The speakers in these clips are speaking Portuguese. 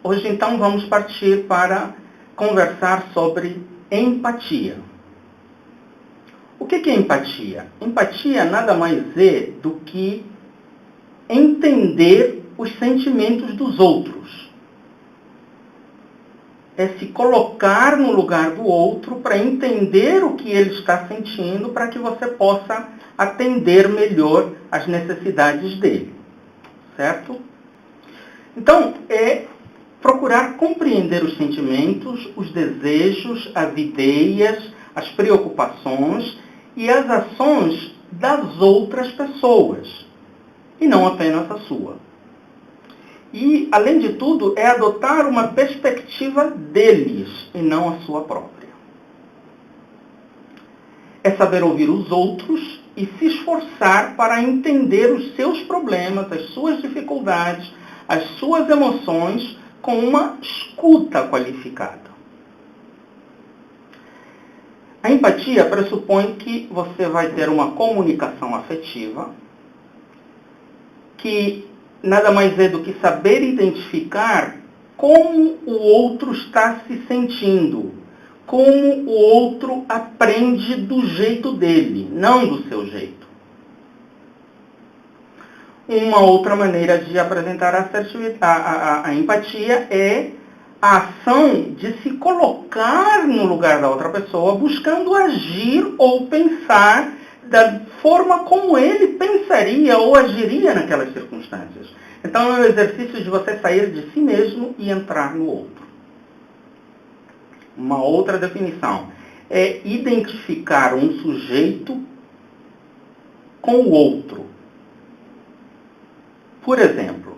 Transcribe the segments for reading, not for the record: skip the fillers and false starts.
Hoje, então, vamos partir para conversar sobre empatia. O que é empatia? Empatia nada mais é do que entender os sentimentos dos outros. É se colocar no lugar do outro para entender o que ele está sentindo, para que você possa atender melhor as necessidades dele. Certo? Então, é procurar compreender os sentimentos, os desejos, as ideias, as preocupações e as ações das outras pessoas, e não apenas a sua. E, além de tudo, é adotar uma perspectiva deles e não a sua própria. É saber ouvir os outros e se esforçar para entender os seus problemas, as suas dificuldades, as suas emoções, com uma escuta qualificada. A empatia pressupõe que você vai ter uma comunicação afetiva, que nada mais é do que saber identificar como o outro está se sentindo, como o outro aprende do jeito dele, não do seu jeito. Uma outra maneira de apresentar a empatia é a ação de se colocar no lugar da outra pessoa, buscando agir ou pensar da forma como ele pensaria ou agiria naquelas circunstâncias. Então é o exercício de você sair de si mesmo e entrar no outro. Uma outra definição é identificar um sujeito com o outro. Por exemplo,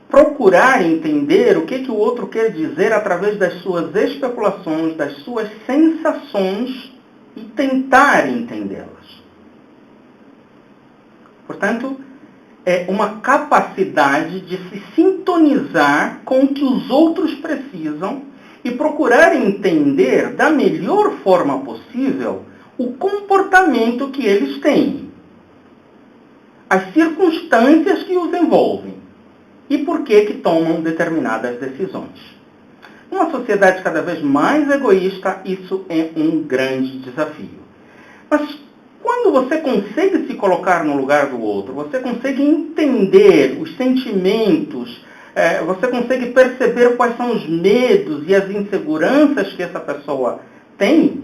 procurar entender o que o outro quer dizer através das suas especulações, das suas sensações e tentar entendê-las. Portanto, é uma capacidade de se sintonizar com o que os outros precisam e procurar entender da melhor forma possível o comportamento que eles têm, as circunstâncias que os envolvem e por que tomam determinadas decisões. Numa sociedade cada vez mais egoísta, isso é um grande desafio. Mas quando você consegue se colocar no lugar do outro, você consegue entender os sentimentos, você consegue perceber quais são os medos e as inseguranças que essa pessoa tem,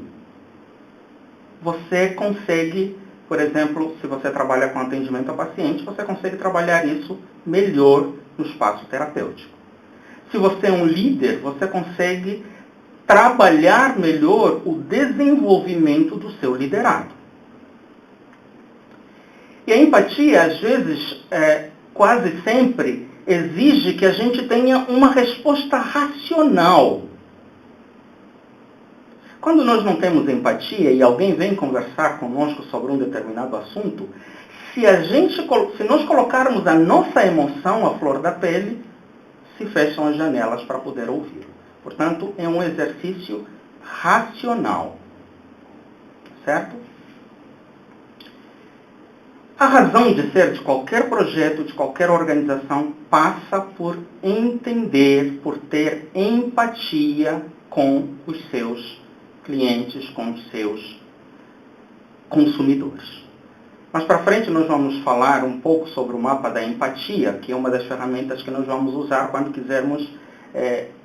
você consegue, por exemplo, se você trabalha com atendimento a paciente, você consegue trabalhar isso melhor no espaço terapêutico. Se você é um líder, você consegue trabalhar melhor o desenvolvimento do seu liderado. E a empatia, às vezes, quase sempre, exige que a gente tenha uma resposta racional. Quando nós não temos empatia e alguém vem conversar conosco sobre um determinado assunto, se nós colocarmos a nossa emoção à flor da pele, se fecham as janelas para poder ouvir. Portanto, é um exercício racional. Certo? A razão de ser de qualquer projeto, de qualquer organização, passa por entender, por ter empatia com os seus clientes, com os seus consumidores. Mais para frente nós vamos falar um pouco sobre o mapa da empatia, que é uma das ferramentas que nós vamos usar quando quisermos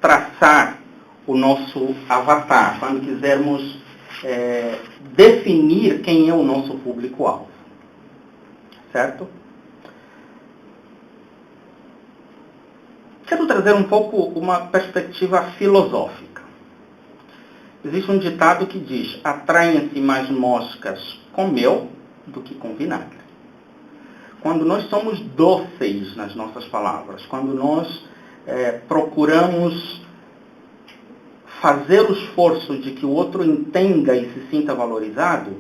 traçar o nosso avatar, quando quisermos definir quem é o nosso público-alvo. Certo? Quero trazer um pouco uma perspectiva filosófica. Existe um ditado que diz: atraem-se mais moscas com mel do que com vinagre. Quando nós somos dóceis nas nossas palavras, quando nós procuramos fazer o esforço de que o outro entenda e se sinta valorizado,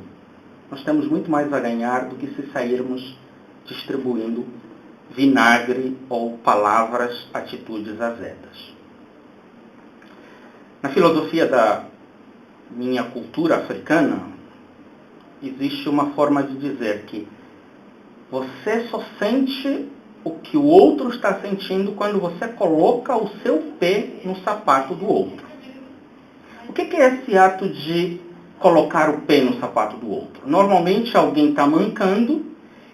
nós temos muito mais a ganhar do que se sairmos distribuindo vinagre ou palavras, atitudes azedas. Na filosofia da minha cultura africana, existe uma forma de dizer que você só sente o que o outro está sentindo quando você coloca o seu pé no sapato do outro. O que é esse ato de colocar o pé no sapato do outro? Normalmente alguém está mancando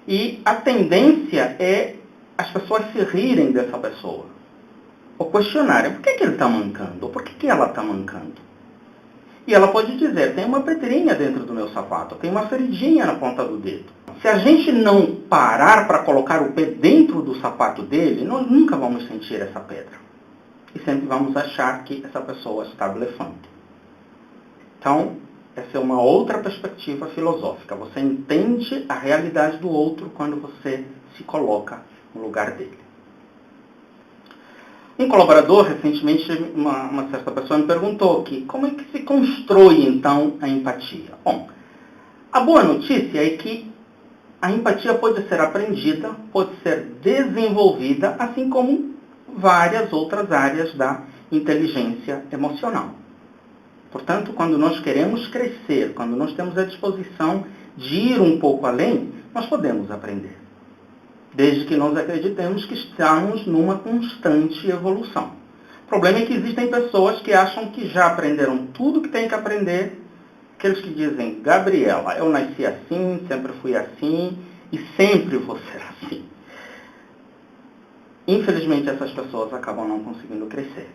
e a tendência é as pessoas se rirem dessa pessoa. Ou questionarem, por que ele está mancando? Ou por que ela está mancando? E ela pode dizer, tem uma pedrinha dentro do meu sapato, tem uma feridinha na ponta do dedo. Se a gente não parar para colocar o pé dentro do sapato dele, nós nunca vamos sentir essa pedra. E sempre vamos achar que essa pessoa está blefando. Então, essa é uma outra perspectiva filosófica. Você entende a realidade do outro quando você se coloca no lugar dele. Um colaborador, recentemente, uma certa pessoa me perguntou que como é que se constrói, então, a empatia? Bom, a boa notícia é que a empatia pode ser aprendida, pode ser desenvolvida, assim como várias outras áreas da inteligência emocional. Portanto, quando nós queremos crescer, quando nós temos a disposição de ir um pouco além, nós podemos aprender. Desde que nós acreditemos que estamos numa constante evolução. O problema é que existem pessoas que acham que já aprenderam tudo que tem que aprender, aqueles que dizem, Gabriela, eu nasci assim, sempre fui assim e sempre vou ser assim. Infelizmente, essas pessoas acabam não conseguindo crescer.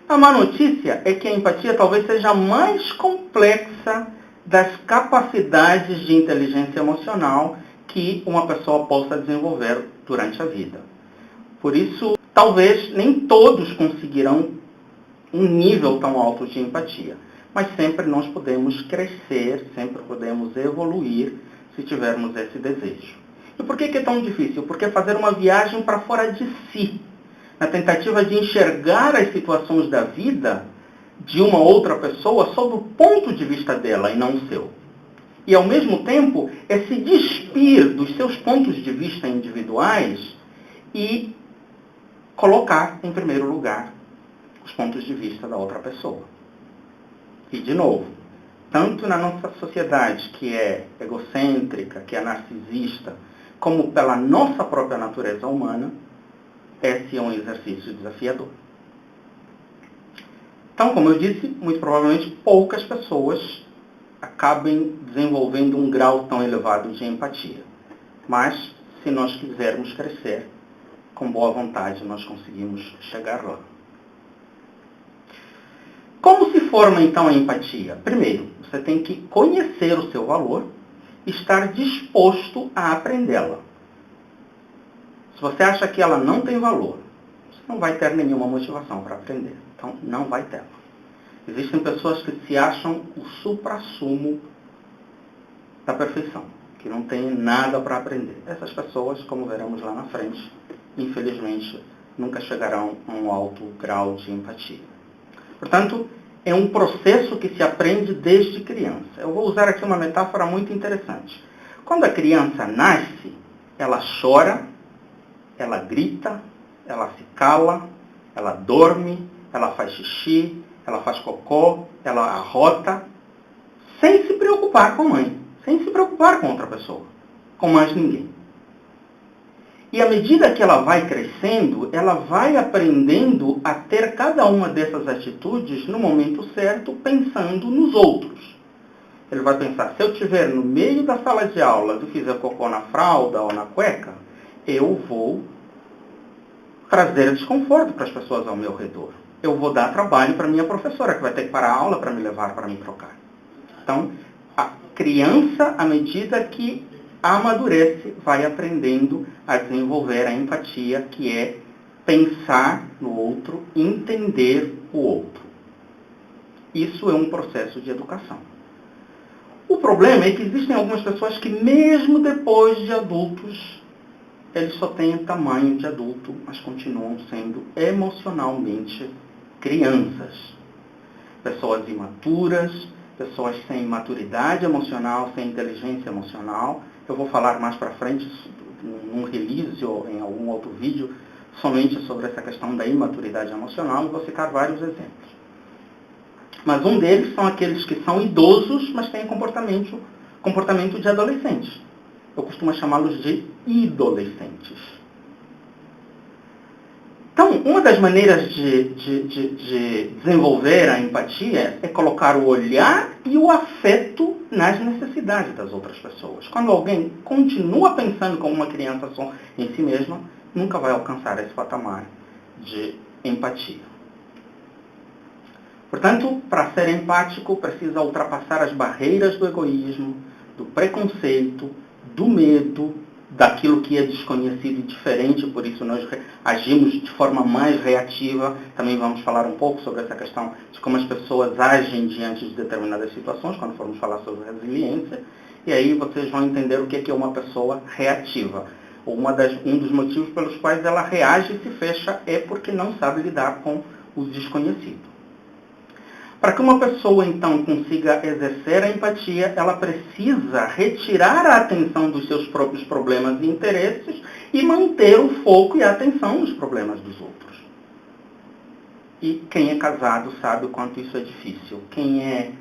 A má notícia é que a empatia talvez seja a mais complexa das capacidades de inteligência emocional que uma pessoa possa desenvolver durante a vida. Por isso, talvez nem todos conseguirão um nível tão alto de empatia. Mas sempre nós podemos crescer, sempre podemos evoluir se tivermos esse desejo. E por que é tão difícil? Porque fazer uma viagem para fora de si, na tentativa de enxergar as situações da vida de uma outra pessoa sob o ponto de vista dela e não o seu. E, ao mesmo tempo, é se despir dos seus pontos de vista individuais e colocar, em primeiro lugar, os pontos de vista da outra pessoa. E, de novo, tanto na nossa sociedade, que é egocêntrica, que é narcisista, como pela nossa própria natureza humana, esse é um exercício desafiador. Então, como eu disse, muito provavelmente poucas pessoas acabem desenvolvendo um grau tão elevado de empatia. Mas, se nós quisermos crescer, com boa vontade nós conseguimos chegar lá. Como se forma então a empatia? Primeiro, você tem que conhecer o seu valor e estar disposto a aprendê-la. Se você acha que ela não tem valor, você não vai ter nenhuma motivação para aprender. Então, não vai ter. Existem pessoas que se acham o suprassumo da perfeição, que não têm nada para aprender. Essas pessoas, como veremos lá na frente, infelizmente, nunca chegarão a um alto grau de empatia. Portanto, é um processo que se aprende desde criança. Eu vou usar aqui uma metáfora muito interessante. Quando a criança nasce, ela chora, ela grita, ela se cala, ela dorme, ela faz xixi, ela faz cocô, ela arrota, sem se preocupar com a mãe, sem se preocupar com outra pessoa, com mais ninguém. E à medida que ela vai crescendo, ela vai aprendendo a ter cada uma dessas atitudes no momento certo, pensando nos outros. Ele vai pensar, se eu estiver no meio da sala de aula e fizer cocô na fralda ou na cueca, eu vou trazer desconforto para as pessoas ao meu redor. Eu vou dar trabalho para minha professora, que vai ter que parar a aula para me levar para me trocar. Então, a criança, à medida que amadurece, vai aprendendo a desenvolver a empatia, que é pensar no outro, entender o outro. Isso é um processo de educação. O problema é que existem algumas pessoas que, mesmo depois de adultos, eles só têm o tamanho de adulto, mas continuam sendo emocionalmente crianças. Pessoas imaturas, pessoas sem maturidade emocional, sem inteligência emocional. Eu vou falar mais para frente, num release ou em algum outro vídeo, somente sobre essa questão da imaturidade emocional, e vou citar vários exemplos. Mas um deles são aqueles que são idosos, mas têm comportamento de adolescente. Eu costumo chamá-los de idolescentes. Então, uma das maneiras de desenvolver a empatia é colocar o olhar e o afeto nas necessidades das outras pessoas. Quando alguém continua pensando como uma criança só em si mesma, nunca vai alcançar esse patamar de empatia. Portanto, para ser empático, precisa ultrapassar as barreiras do egoísmo, do preconceito, do medo, daquilo que é desconhecido e diferente, por isso nós agimos de forma mais reativa. Também vamos falar um pouco sobre essa questão de como as pessoas agem diante de determinadas situações, quando formos falar sobre resiliência. E aí vocês vão entender o que é uma pessoa reativa. Um dos motivos pelos quais ela reage e se fecha é porque não sabe lidar com o desconhecido. Para que uma pessoa, então, consiga exercer a empatia, ela precisa retirar a atenção dos seus próprios problemas e interesses e manter o foco e a atenção nos problemas dos outros. E quem é casado sabe o quanto isso é difícil. Quem é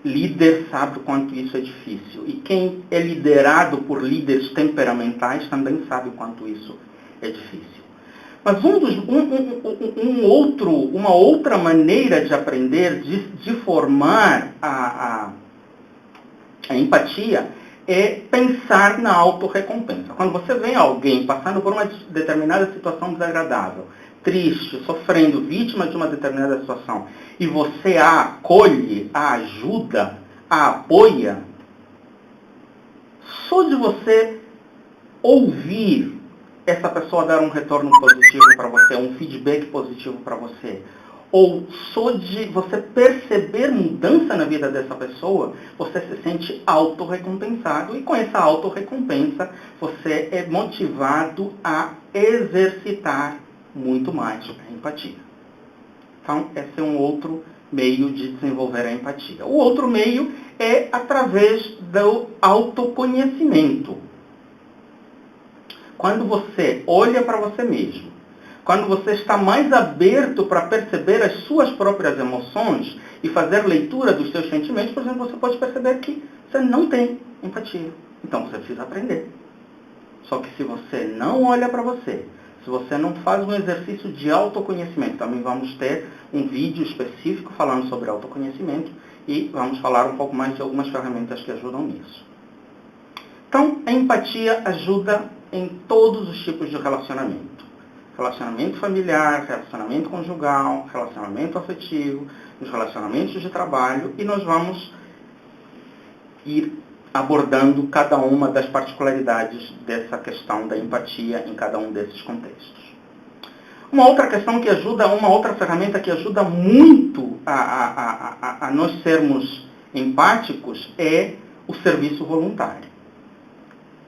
líder sabe o quanto isso é difícil. E quem é liderado por líderes temperamentais também sabe o quanto isso é difícil. Mas uma outra maneira de aprender, de formar a empatia, é pensar na autorrecompensa. Quando você vê alguém passando por uma determinada situação desagradável, triste, sofrendo, vítima de uma determinada situação, e você a acolhe, a ajuda, a apoia, só de você ouvir essa pessoa dar um retorno positivo para você, um feedback positivo para você, ou só de você perceber mudança na vida dessa pessoa, você se sente autorrecompensado, e com essa autorrecompensa você é motivado a exercitar muito mais a empatia. Então, esse é um outro meio de desenvolver a empatia. O outro meio é através do autoconhecimento. Quando você olha para você mesmo, quando você está mais aberto para perceber as suas próprias emoções e fazer leitura dos seus sentimentos, por exemplo, você pode perceber que você não tem empatia. Então você precisa aprender. Só que se você não olha para você, se você não faz um exercício de autoconhecimento, também vamos ter um vídeo específico falando sobre autoconhecimento e vamos falar um pouco mais de algumas ferramentas que ajudam nisso. Então, a empatia ajuda em todos os tipos de relacionamento. Relacionamento familiar, relacionamento conjugal, relacionamento afetivo, nos relacionamentos de trabalho, e nós vamos ir abordando cada uma das particularidades dessa questão da empatia em cada um desses contextos. Uma outra questão que ajuda, uma outra ferramenta que ajuda muito a nós sermos empáticos é o serviço voluntário.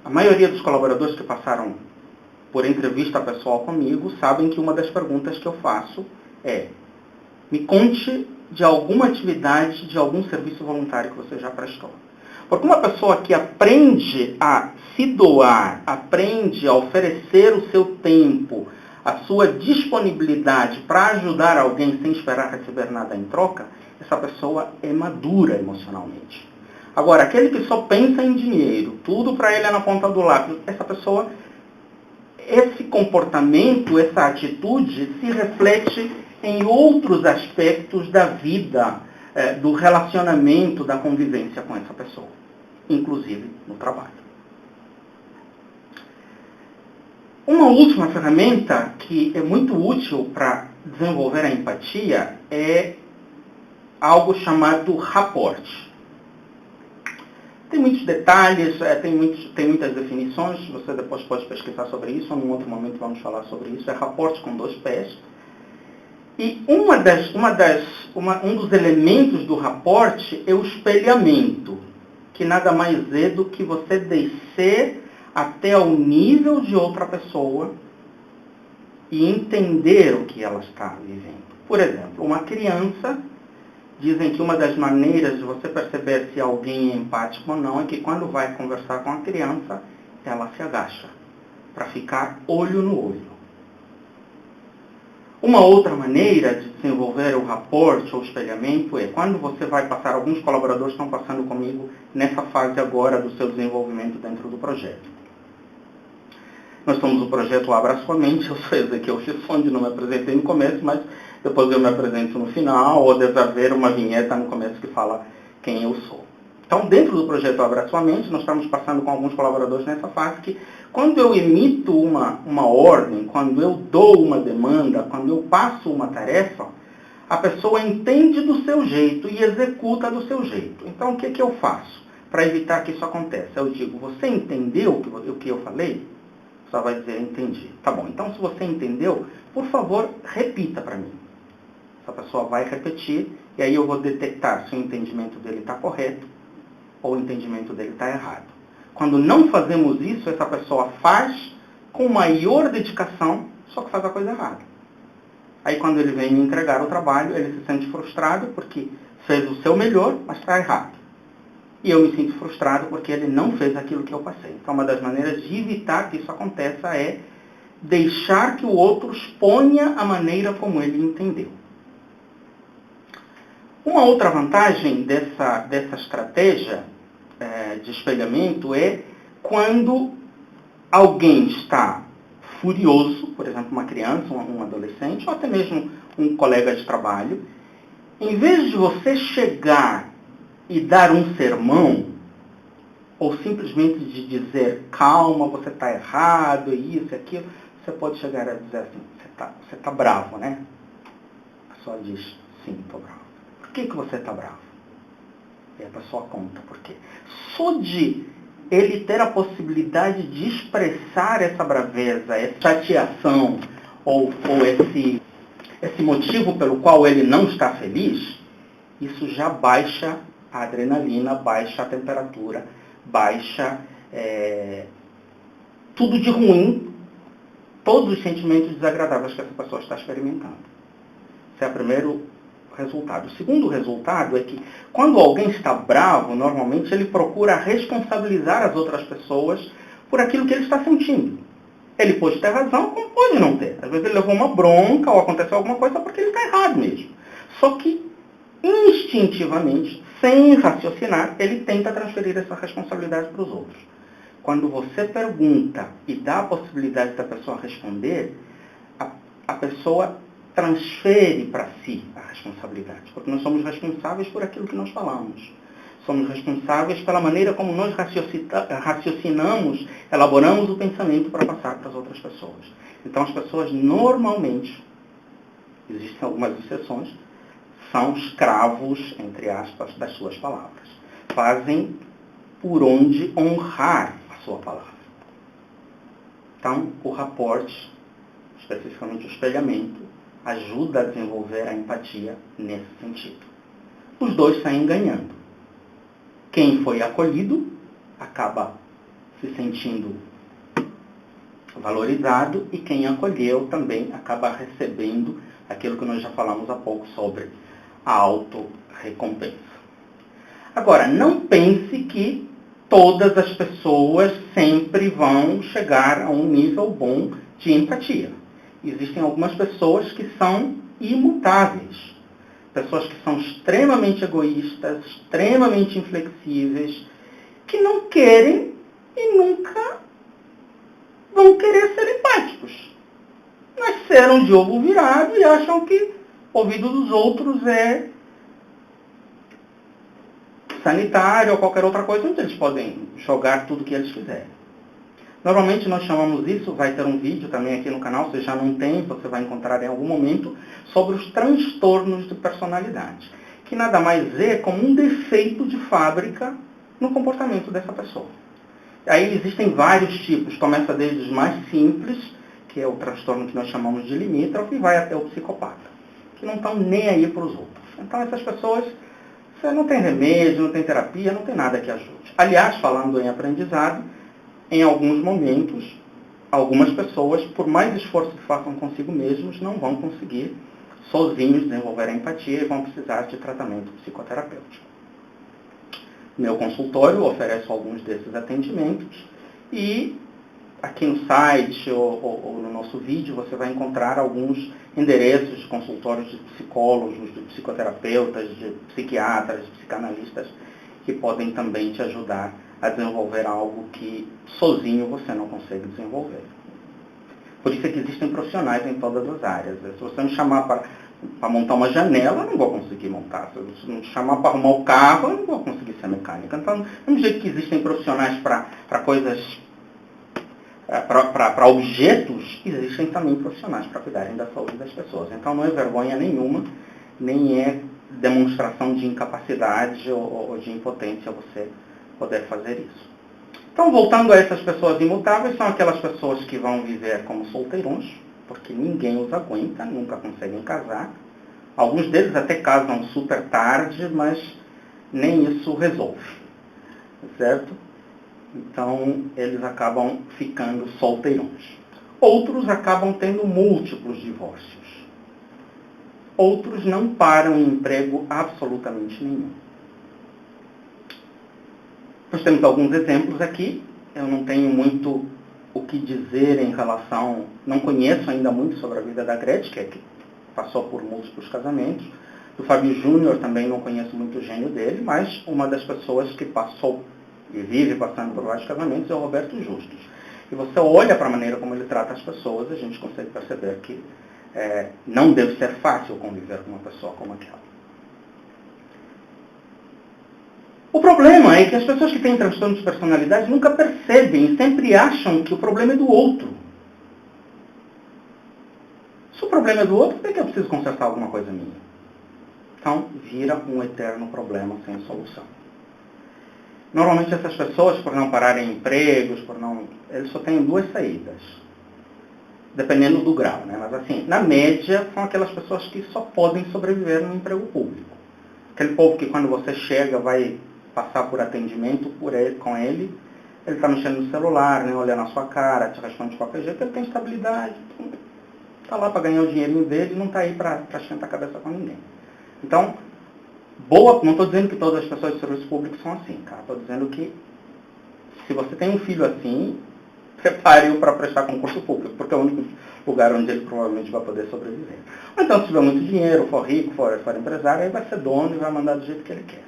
A maioria dos colaboradores que passaram por entrevista pessoal comigo sabem que uma das perguntas que eu faço é: me conte de alguma atividade, de algum serviço voluntário que você já prestou. Porque uma pessoa que aprende a se doar, aprende a oferecer o seu tempo, a sua disponibilidade para ajudar alguém sem esperar receber nada em troca, essa pessoa é madura emocionalmente. Agora, aquele que só pensa em dinheiro, tudo para ele é na ponta do lápis, essa pessoa, esse comportamento, essa atitude se reflete em outros aspectos da vida, do relacionamento, da convivência com essa pessoa, inclusive no trabalho. Uma última ferramenta que é muito útil para desenvolver a empatia é algo chamado rapport. Tem muitos detalhes, tem muitas definições, você depois pode pesquisar sobre isso, num outro momento vamos falar sobre isso. É rapport com 2 pés. E um dos elementos do rapport é o espelhamento, que nada mais é do que você descer até ao nível de outra pessoa e entender o que ela está vivendo. Por exemplo, uma criança, dizem que uma das maneiras de você perceber se alguém é empático ou não é que quando vai conversar com a criança, ela se agacha para ficar olho no olho. Uma outra maneira de desenvolver o rapport ou espelhamento é quando você vai passar, alguns colaboradores estão passando comigo nessa fase agora do seu desenvolvimento dentro do projeto. Nós somos o projeto Abra Sua Mente. Eu sou Ezequiel Chissonde, não me apresentei no começo, mas depois eu me apresento no final, ou deve haver uma vinheta no começo que fala quem eu sou. Então, dentro do projeto Abra Sua Mente, nós estamos passando com alguns colaboradores nessa fase que, quando eu emito uma ordem, quando eu dou uma demanda, quando eu passo uma tarefa, a pessoa entende do seu jeito e executa do seu jeito. Então, o que eu faço para evitar que isso aconteça? Eu digo, você entendeu o que eu falei? Só vai dizer, entendi. Tá bom, então se você entendeu, por favor, repita para mim. Essa pessoa vai repetir e aí eu vou detectar se o entendimento dele está correto ou o entendimento dele está errado. Quando não fazemos isso, essa pessoa faz com maior dedicação, só que faz a coisa errada. Aí quando ele vem me entregar o trabalho, ele se sente frustrado porque fez o seu melhor, mas está errado. E eu me sinto frustrado porque ele não fez aquilo que eu passei. Então, uma das maneiras de evitar que isso aconteça é deixar que o outro exponha a maneira como ele entendeu. Uma outra vantagem dessa estratégia de espelhamento é quando alguém está furioso, por exemplo, uma criança, um adolescente, ou até mesmo um colega de trabalho, em vez de você chegar e dar um sermão, ou simplesmente de dizer, calma, você está errado, isso e aquilo, você pode chegar a dizer assim, você tá bravo, né? A pessoa diz, sim, estou bravo. Por que você está bravo? E a pessoa conta por quê. Só de ele ter a possibilidade de expressar essa braveza, essa chateação, ou esse motivo pelo qual ele não está feliz, isso já baixa a adrenalina, baixa a temperatura, baixa tudo de ruim, todos os sentimentos desagradáveis que essa pessoa está experimentando. Esse é o primeiro resultado. O segundo resultado é que, quando alguém está bravo, normalmente ele procura responsabilizar as outras pessoas por aquilo que ele está sentindo. Ele pode ter razão, como pode não ter. Às vezes ele levou uma bronca ou aconteceu alguma coisa porque ele está errado mesmo. Só que, instintivamente, sem raciocinar, ele tenta transferir essa responsabilidade para os outros. Quando você pergunta e dá a possibilidade da pessoa responder, a pessoa transfere para si a responsabilidade, porque nós somos responsáveis por aquilo que nós falamos. Somos responsáveis pela maneira como nós raciocinamos, elaboramos o pensamento para passar para as outras pessoas. Então, as pessoas normalmente, existem algumas exceções, são escravos, entre aspas, das suas palavras. Fazem por onde honrar a sua palavra. Então, o rapport, especificamente o espelhamento, ajuda a desenvolver a empatia nesse sentido. Os dois saem ganhando. Quem foi acolhido acaba se sentindo valorizado e quem acolheu também acaba recebendo aquilo que nós já falamos há pouco sobre a autorrecompensa. Agora, não pense que todas as pessoas sempre vão chegar a um nível bom de empatia. Existem algumas pessoas que são imutáveis. Pessoas que são extremamente egoístas, extremamente inflexíveis, que não querem e nunca vão querer ser empáticos. Nasceram de ovo virado e acham que o ouvido dos outros é sanitário ou qualquer outra coisa onde eles podem jogar tudo o que eles quiserem. Normalmente nós chamamos isso, vai ter um vídeo também aqui no canal, se já não tem, você vai encontrar em algum momento, sobre os transtornos de personalidade, que nada mais é como um defeito de fábrica no comportamento dessa pessoa. Aí existem vários tipos, começa desde os mais simples, que é o transtorno que nós chamamos de limítrofe, e vai até o psicopata, que não estão nem aí para os outros. Então essas pessoas, você não tem remédio, não tem terapia, não tem nada que ajude. Aliás, falando em aprendizado, em alguns momentos, algumas pessoas, por mais esforço que façam consigo mesmos, não vão conseguir sozinhos desenvolver a empatia e vão precisar de tratamento psicoterapêutico. Meu consultório oferece alguns desses atendimentos e aqui no site ou no nosso vídeo você vai encontrar alguns endereços de consultórios de psicólogos, de psicoterapeutas, de psiquiatras, de psicanalistas que podem também te ajudar a desenvolver algo que sozinho você não consegue desenvolver. Por isso é que existem profissionais em todas as áreas. Se você me chamar para montar uma janela, eu não vou conseguir montar. Se você me chamar para arrumar o carro, eu não vou conseguir ser mecânica. Então, do mesmo jeito que existem profissionais para coisas, para objetos, existem também profissionais para cuidarem da saúde das pessoas. Então, não é vergonha nenhuma, nem é demonstração de incapacidade ou de impotência você poder fazer isso. Então, voltando a essas pessoas imutáveis, são aquelas pessoas que vão viver como solteirões, porque ninguém os aguenta, nunca conseguem casar. Alguns deles até casam super tarde, mas nem isso resolve, certo? Então, eles acabam ficando solteirões. Outros acabam tendo múltiplos divórcios. Outros não param em emprego absolutamente nenhum. Nós temos alguns exemplos aqui. Eu não tenho muito o que dizer em relação... Não conheço ainda muito sobre a vida da Gretchen, que passou por múltiplos casamentos. Do Fábio Júnior também não conheço muito o gênio dele, mas uma das pessoas que passou e vive passando por vários casamentos é o Roberto Justus. E você olha para a maneira como ele trata as pessoas, a gente consegue perceber que não deve ser fácil conviver com uma pessoa como aquela. O problema é que as pessoas que têm transtorno de personalidade nunca percebem e sempre acham que o problema é do outro. Se o problema é do outro, por que eu preciso consertar alguma coisa minha? Então, vira um eterno problema sem solução. Normalmente essas pessoas, por não pararem empregos, eles só têm duas saídas. Dependendo do grau, né? Mas assim, na média, são aquelas pessoas que só podem sobreviver no emprego público. Aquele povo que quando você chega vai passar por atendimento com ele está mexendo no celular, né, olhando na sua cara, te responde de qualquer jeito, ele tem estabilidade, está lá para ganhar o dinheirinho dele e não está aí para esquentar a cabeça com ninguém. Então, não estou dizendo que todas as pessoas de serviço público são assim, cara. Estou dizendo que se você tem um filho assim, prepare-o para prestar concurso público, porque é o único lugar onde ele provavelmente vai poder sobreviver. Ou então, se tiver muito dinheiro, for rico, for empresário, aí vai ser dono e vai mandar do jeito que ele quer.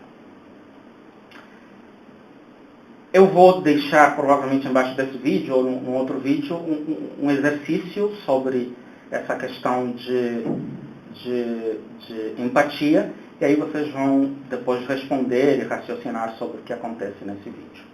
Eu vou deixar, provavelmente, embaixo desse vídeo, ou num outro vídeo, um exercício sobre essa questão de empatia, e aí vocês vão depois responder e raciocinar sobre o que acontece nesse vídeo.